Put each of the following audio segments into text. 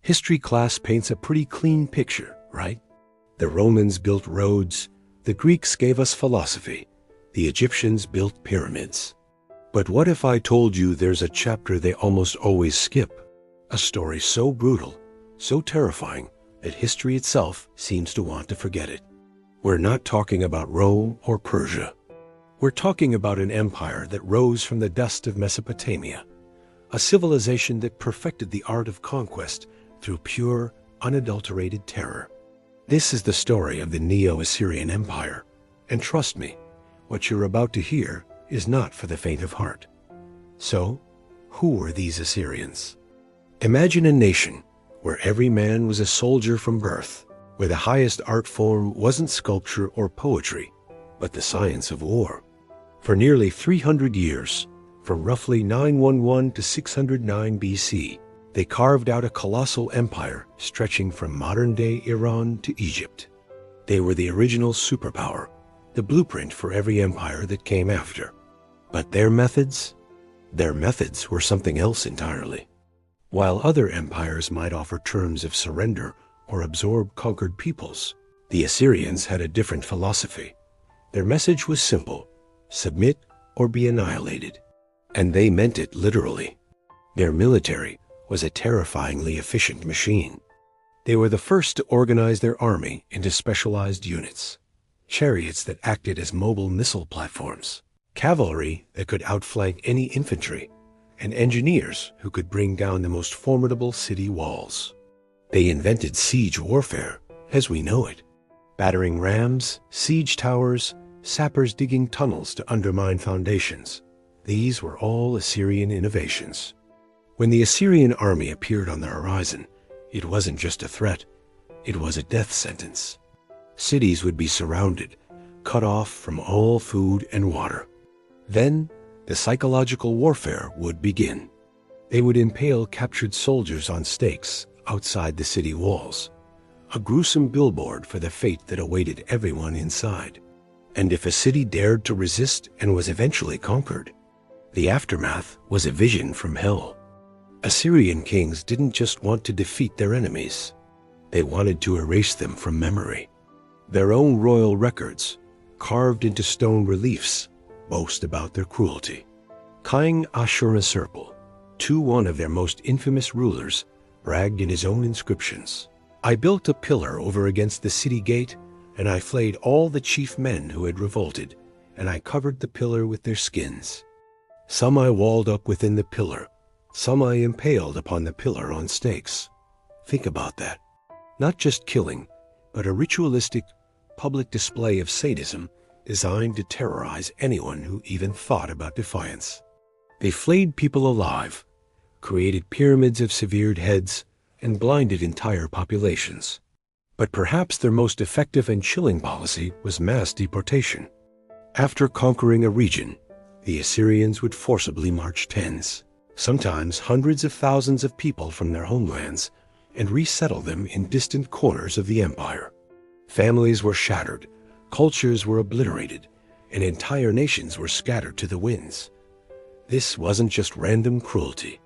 History class paints a pretty clean picture, right? The Romans built roads, the Greeks gave us philosophy, the Egyptians built pyramids. But what if I told you there's a chapter they almost always skip? A story so brutal, so terrifying, that history itself seems to want to forget it. We're not talking about Rome or Persia. We're talking about an empire that rose from the dust of Mesopotamia, a civilization that perfected the art of conquest through pure, unadulterated terror. This is the story of the Neo-Assyrian Empire, and trust me, what you're about to hear is not for the faint of heart. So, who were these Assyrians? Imagine a nation where every man was a soldier from birth, where the highest art form wasn't sculpture or poetry, but the science of war. For nearly 300 years, from roughly 911 to 609 BC, they carved out a colossal empire stretching from modern-day Iran to Egypt. They were the original superpower, the blueprint for every empire that came after. But their methods were something else entirely. While other empires might offer terms of surrender or absorb conquered peoples, the Assyrians had a different philosophy. Their message was simple: submit or be annihilated. And they meant it literally. Their military was a terrifyingly efficient machine. They were the first to organize their army into specialized units, chariots that acted as mobile missile platforms, cavalry that could outflank any infantry, and engineers who could bring down the most formidable city walls. They invented siege warfare as we know it: battering rams, siege towers, sappers digging tunnels to undermine foundations. These were all Assyrian innovations. When the Assyrian army appeared on the horizon, it wasn't just a threat, it was a death sentence. Cities would be surrounded, cut off from all food and water. Then, the psychological warfare would begin. They would impale captured soldiers on stakes outside the city walls, a gruesome billboard for the fate that awaited everyone inside. And if a city dared to resist and was eventually conquered, the aftermath was a vision from hell. Assyrian kings didn't just want to defeat their enemies. They wanted to erase them from memory. Their own royal records, carved into stone reliefs, boast about their cruelty. King Ashurbanipal, one of their most infamous rulers, bragged in his own inscriptions, "I built a pillar over against the city gate, and I flayed all the chief men who had revolted, and I covered the pillar with their skins. Some I walled up within the pillar, some I impaled upon the pillar on stakes." Think about that. Not just killing, but a ritualistic, public display of sadism designed to terrorize anyone who even thought about defiance. They flayed people alive, created pyramids of severed heads, and blinded entire populations. But perhaps their most effective and chilling policy was mass deportation. After conquering a region, the Assyrians would forcibly march tens, sometimes hundreds of thousands of people from their homelands, and resettle them in distant corners of the empire. Families were shattered, cultures were obliterated, and entire nations were scattered to the winds. This wasn't just random cruelty.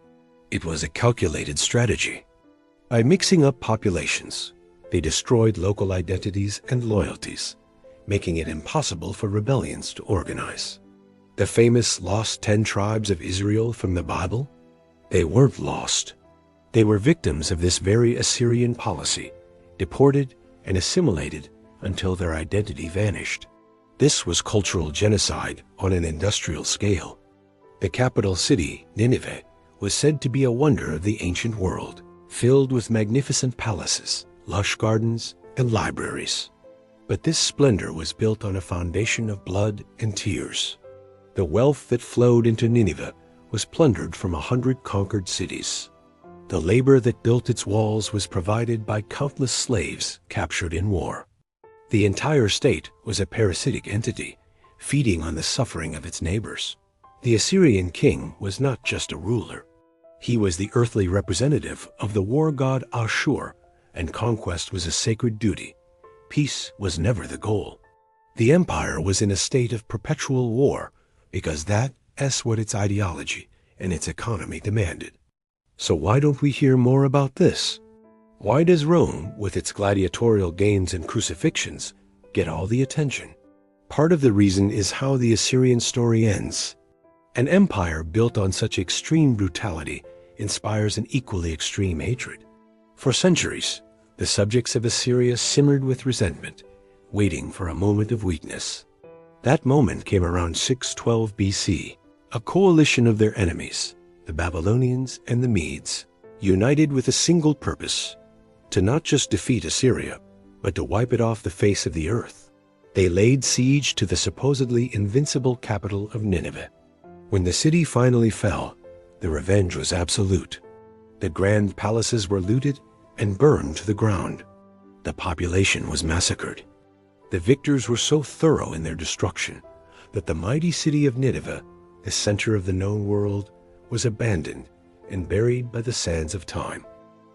It was a calculated strategy. By mixing up populations, they destroyed local identities and loyalties, making it impossible for rebellions to organize. The famous lost 10 tribes of Israel from the Bible? They weren't lost. They were victims of this very Assyrian policy, deported and assimilated until their identity vanished. This was cultural genocide on an industrial scale. The capital city, Nineveh, was said to be a wonder of the ancient world, filled with magnificent palaces, lush gardens, and libraries. But this splendor was built on a foundation of blood and tears. The wealth that flowed into Nineveh was plundered from 100 conquered cities. The labor that built its walls was provided by countless slaves captured in war. The entire state was a parasitic entity, feeding on the suffering of its neighbors. The Assyrian king was not just a ruler. He was the earthly representative of the war god Ashur, and conquest was a sacred duty. Peace was never the goal. The empire was in a state of perpetual war, because that's what its ideology and its economy demanded. So why don't we hear more about this? Why does Rome, with its gladiatorial games and crucifixions, get all the attention? Part of the reason is how the Assyrian story ends. An empire built on such extreme brutality inspires an equally extreme hatred. For centuries, the subjects of Assyria simmered with resentment, waiting for a moment of weakness. That moment came around 612 BC. A coalition of their enemies, the Babylonians and the Medes, united with a single purpose: to not just defeat Assyria, but to wipe it off the face of the earth. They laid siege to the supposedly invincible capital of Nineveh. When the city finally fell, the revenge was absolute. The grand palaces were looted and burned to the ground. The population was massacred. The victors were so thorough in their destruction that the mighty city of Nineveh, the center of the known world, was abandoned and buried by the sands of time.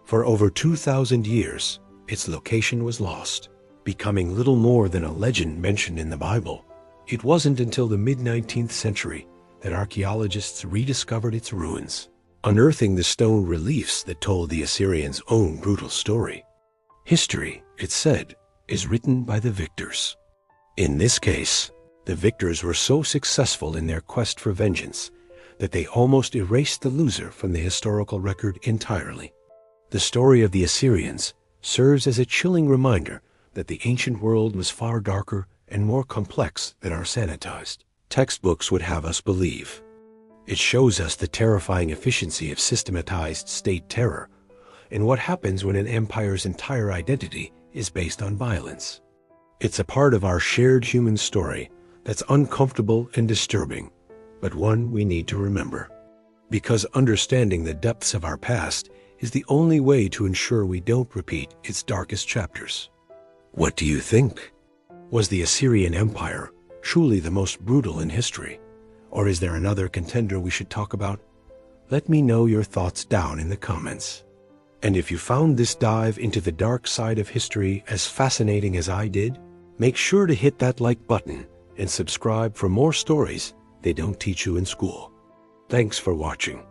For over 2,000 years, its location was lost, becoming little more than a legend mentioned in the Bible. It wasn't until the mid-19th century that archaeologists rediscovered its ruins, unearthing the stone reliefs that told the Assyrians' own brutal story. History, it's said, is written by the victors. In this case, the victors were so successful in their quest for vengeance that they almost erased the loser from the historical record entirely. The story of the Assyrians serves as a chilling reminder that the ancient world was far darker and more complex than our sanitized textbooks would have us believe. It shows us the terrifying efficiency of systematized state terror and what happens when an empire's entire identity is based on violence. It's a part of our shared human story that's uncomfortable and disturbing, but one we need to remember. Because understanding the depths of our past is the only way to ensure we don't repeat its darkest chapters. What do you think? Was the Assyrian Empire truly the most brutal in history? Or is there another contender we should talk about? Let me know your thoughts down in the comments. And if you found this dive into the dark side of history as fascinating as I did, make sure to hit that like button and subscribe for more stories they don't teach you in school. Thanks for watching.